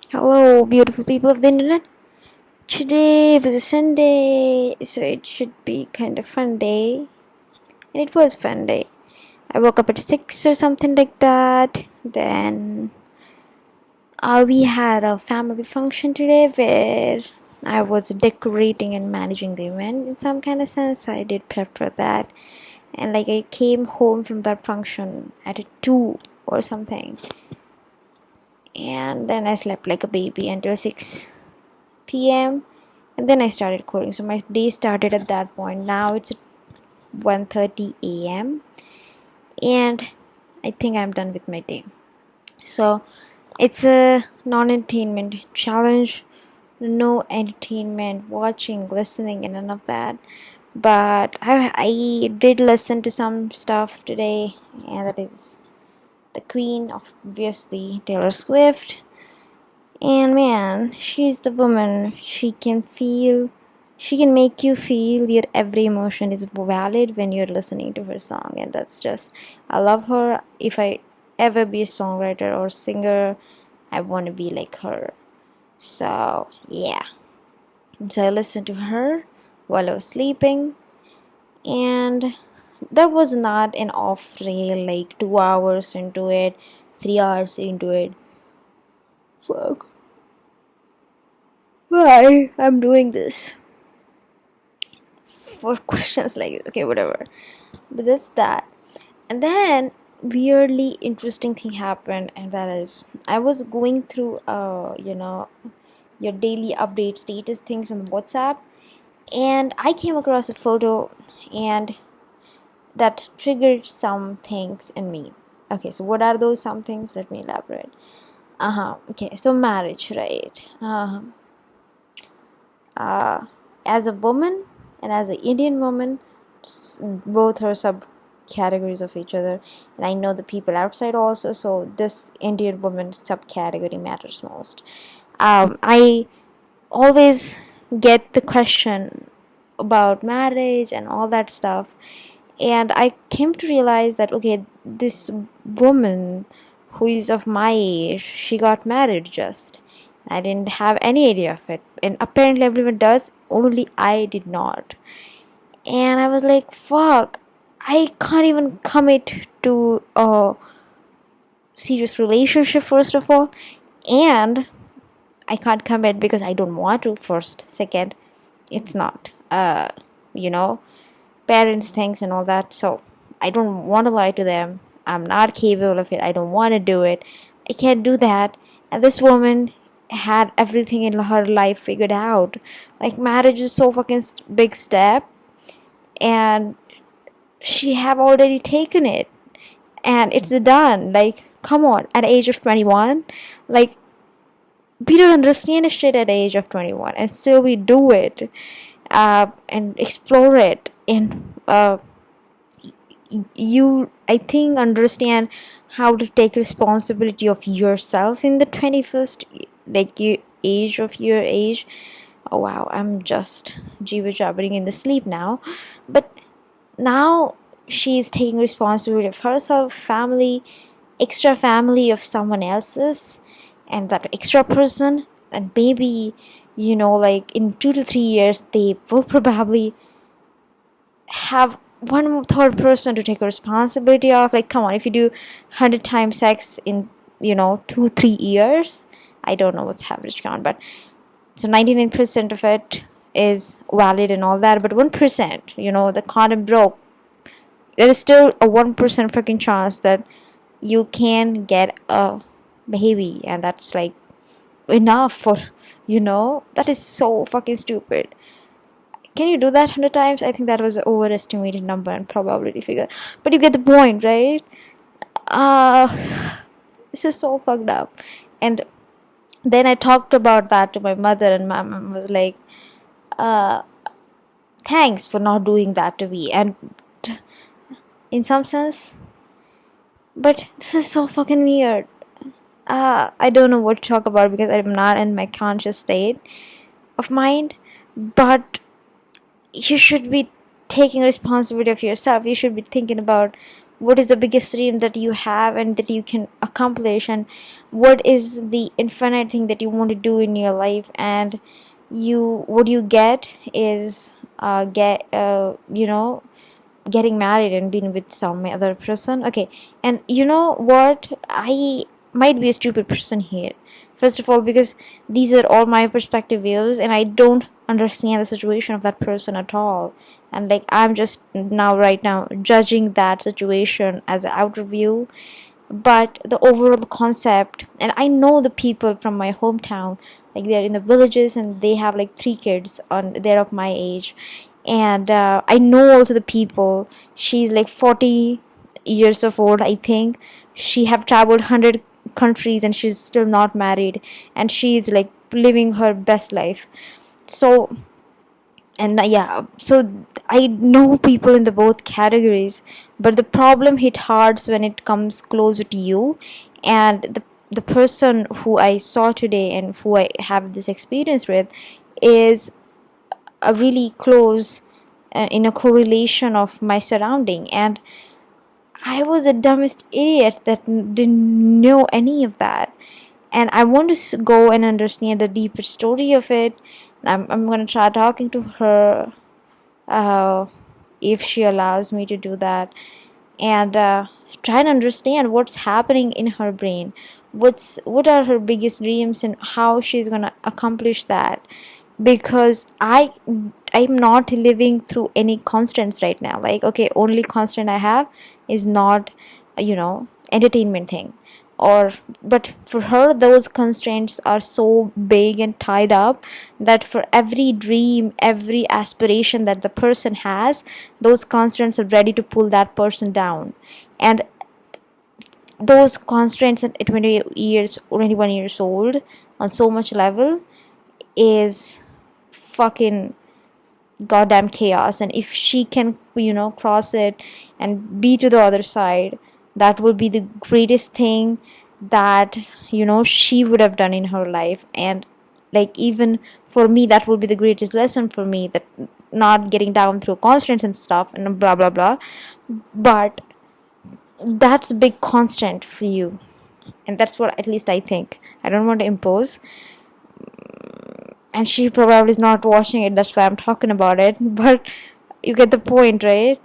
Hello, beautiful people of the internet. Today was a Sunday, so it should be kind of fun day. And it was fun day. I woke up at 6 or something like that. Then we had a family function today where I was decorating and managing the event in some kind of sense. So I did prep for that. And like I came home from that function at 2 or something. And then I slept like a baby until 6 p.m. and then I started coding. So my day started at that point. Now it's 1:30 a.m. and I think I'm done with my day. So it's a non-entertainment challenge. No entertainment, watching, listening, and none of that. But I did listen to some stuff today, and that is the Queen, obviously Taylor Swift. And man, she's the woman. She can make you feel your every emotion is valid when you're listening to her song. And that's just, I love her. If I ever be a songwriter or singer, I want to be like her. So, yeah. So I listened to her while I was sleeping. And that was not an off rail, like 2 hours into it, 3 hours into it. Fuck. Why I'm doing this for questions like okay, whatever. But that's that. And then weirdly interesting thing happened, and that is I was going through your daily update status things on WhatsApp, and I came across a photo and that triggered some things in me. Okay, so what are those some things? Let me elaborate. Okay, so marriage, right? As a woman and as an Indian woman, both are subcategories of each other. And I know the people outside also, so this Indian woman subcategory matters most. I always get the question about marriage and all that stuff, and I came to realize that okay, this woman who is of my age, she got married just. I didn't have any idea of it, and apparently everyone does, only I did not. And I was like, fuck, I can't even commit to a serious relationship first of all, and I can't commit because I don't want to first. Second, it's not you know parents things and all that, so I don't want to lie to them. I'm not capable of it. I don't want to do it. I can't do that. And this woman had everything in her life figured out. Like marriage is so fucking big step, and she have already taken it, and it's done. Like come on, at the age of 21, like we don't understand shit at the age of 21, and still we do it, and explore it. And you, I think, understand how to take responsibility of yourself in the 21st, like you age of your age. Oh wow, I'm just jibber jabbering in the sleep now. But now she's taking responsibility of herself, family, extra family of someone else's, and that extra person. And maybe, like in 2 to 3 years, they will probably have one third person to take a responsibility of. Like come on, if you do 100 times sex in 2 3 years, I don't know what's average count, but so 99% of it is valid and all that, but 1%, the condom broke, there is still a 1% freaking chance that you can get a baby, and that's like enough for that is so fucking stupid. Can you do that 100 times? I think that was an overestimated number and probability figure. But you get the point, right? This is so fucked up. And then I talked about that to my mother, and my mom was like, uh, thanks for not doing that to me. And in some sense, but this is so fucking weird. I don't know what to talk about because I'm not in my conscious state of mind, but you should be taking responsibility of yourself. You should be thinking about what is the biggest dream that you have and that you can accomplish, and what is the infinite thing that you want to do in your life, and what you get is getting married and being with some other person. Okay, and you know what, I might be a stupid person here, first of all, because these are all my perspective views and I don't understand the situation of that person at all, and like I'm just now right now judging that situation as an outer view. But the overall concept, and I know the people from my hometown, like they're in the villages and they have like 3 kids on they're of my age. And I know also the people, she's like 40 years of old, I think. She have traveled 100 countries and she's still not married, and she's like living her best life. So, and yeah, so I know people in the both categories, but the problem hit hard when it comes closer to you. And the person who I saw today and who I have this experience with is a really close in a correlation of my surrounding. And I was the dumbest idiot that didn't know any of that. And I want to go and understand the deeper story of it. I'm going to try talking to her, uh, if she allows me to do that, and try and understand what's happening in her brain, what are her biggest dreams and how she's going to accomplish that. Because I'm not living through any constants right now. Like, okay, only constant I have is not entertainment thing, or but for her those constraints are so big and tied up that for every dream, every aspiration that the person has, those constraints are ready to pull that person down. And those constraints at 21 years old on so much level is fucking goddamn chaos. And if she can cross it and be to the other side, that will be the greatest thing that she would have done in her life. And like, even for me, that will be the greatest lesson for me, that not getting down through constraints and stuff and blah blah blah. But that's a big constant for you, and that's what at least I think. I don't want to impose, and she probably is not watching it, that's why I'm talking about it. But you get the point, right?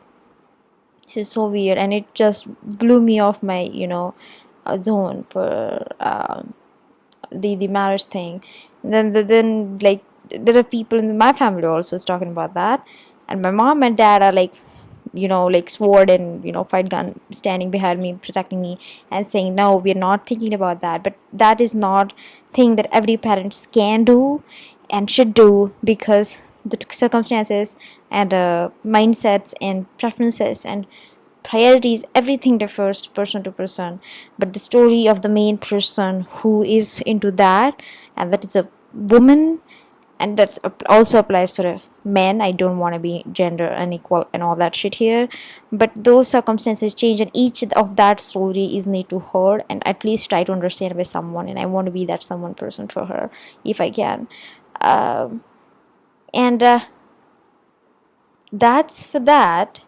This is so weird, and it just blew me off my zone for the marriage thing. Then like there are people in my family also is talking about that, and my mom and dad are like like sword and fight gun standing behind me, protecting me, and saying no, we're not thinking about that. But that is not thing that every parents can do and should do, because the circumstances and mindsets and preferences and priorities, everything differs person to person. But the story of the main person who is into that, and that is a woman, and that also applies for a men. I don't want to be gender unequal and all that shit here, but those circumstances change, and each of that story is need to heard and at least try to understand by someone. And I want to be that someone person for her if I can. And that's for that.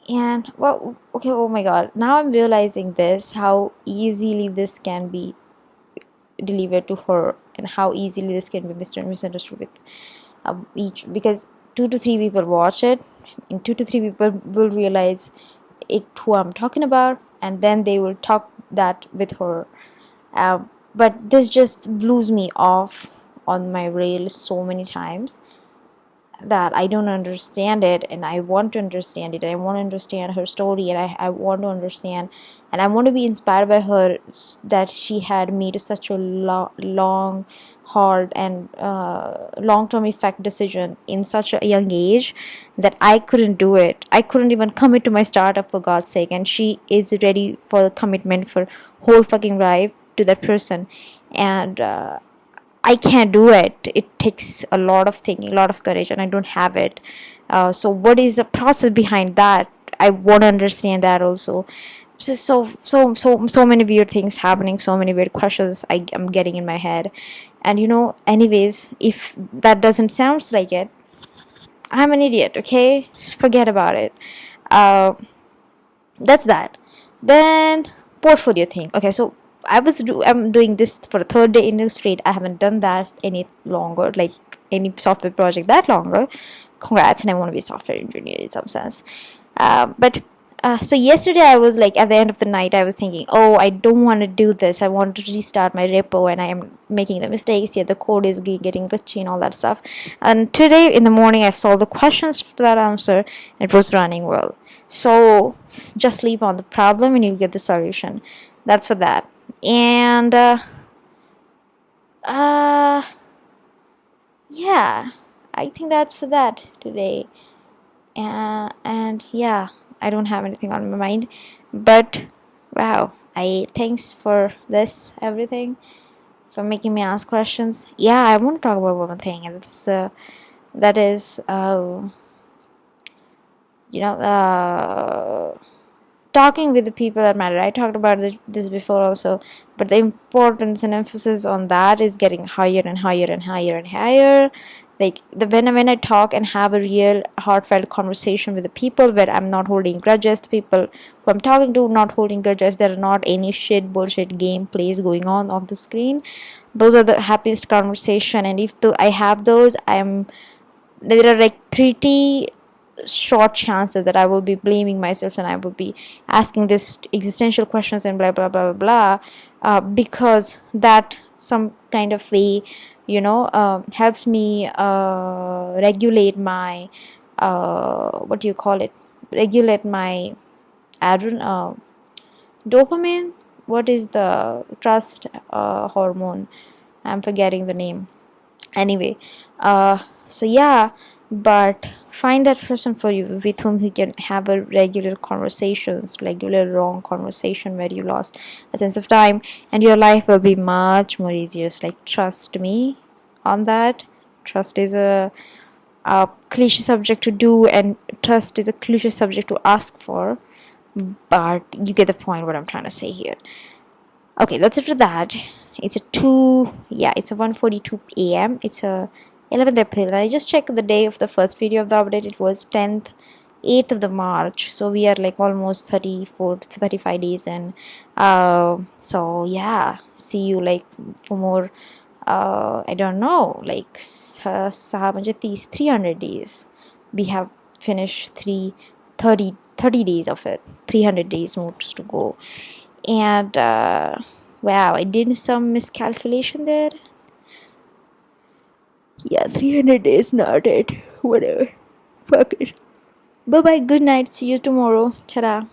And well, okay, oh my god, now I'm realizing this, how easily this can be delivered to her, and how easily this can be misunderstood with each, because 2 to 3 people watch it, and 2 to 3 people will realize it who I'm talking about, and then they will talk that with her. But this just blows me off on my rail so many times that I don't understand it, and I want to understand it, and I want to understand her story, and I want to understand, and I want to be inspired by her, that she had made such a long, hard, and long-term effect decision in such a young age that I couldn't do it. I couldn't even commit to my startup, for God's sake, and she is ready for the commitment for whole fucking life to that person. And I can't do it. It takes a lot of thinking, a lot of courage, and I don't have it. So, what is the process behind that? I want to understand that also. So many weird things happening. So many weird questions I'm getting in my head. And anyways, if that doesn't sound like it, I'm an idiot. Okay, forget about it. Uh, that's that. Then portfolio thing. Okay, so I'm doing this for the third day in the straight. I haven't done that any longer, like any software project that longer. Congrats, and I want to be a software engineer in some sense. But so yesterday I was like, at the end of the night I was thinking, oh, I don't want to do this. I want to restart my repo, and I am making the mistakes here. The code is getting glitchy and all that stuff. And today in the morning I've solved the questions to that answer. It was running well. So just sleep on the problem and you'll get the solution. That's for that. And uh yeah, I think that's for that today. And yeah, I don't have anything on my mind. But wow, I thanks for this everything, for making me ask questions. Yeah, I want to talk about one thing, and that is talking with the people that matter. I talked about this before also, but the importance and emphasis on that is getting higher and higher and higher and higher. Like when I talk and have a real heartfelt conversation with the people, where I'm not holding grudges, the people who I'm talking to not holding grudges, there are not any shit bullshit game plays going on the screen. Those are the happiest conversation, and if I have those, there are like pretty short chances that I will be blaming myself, and I will be asking this existential questions and blah blah blah blah blah, because that some kind of way, helps me regulate my what do you call it? Regulate my dopamine. What is the trust hormone? I'm forgetting the name. Anyway, so yeah, but find that person for you with whom you can have a regular conversations, regular long conversation where you lost a sense of time, and your life will be much more easier. Just like, trust me on that. Trust is a cliche subject to do, and trust is a cliche subject to ask for, but you get the point what I'm trying to say here. Okay, that's it for that. It's a 1:42 a.m. It's a 11th April, and I just checked the day of the first video of the update. It was 8th of the March, so we are like almost 35 days in. So yeah, see you like for more. I don't know, like 300 days. We have finished 30 days of it. 300 days more to go. And wow, I did some miscalculation there. Yeah, 300 days, not it. Whatever. Fuck it. Bye bye, good night. See you tomorrow. Ta-da.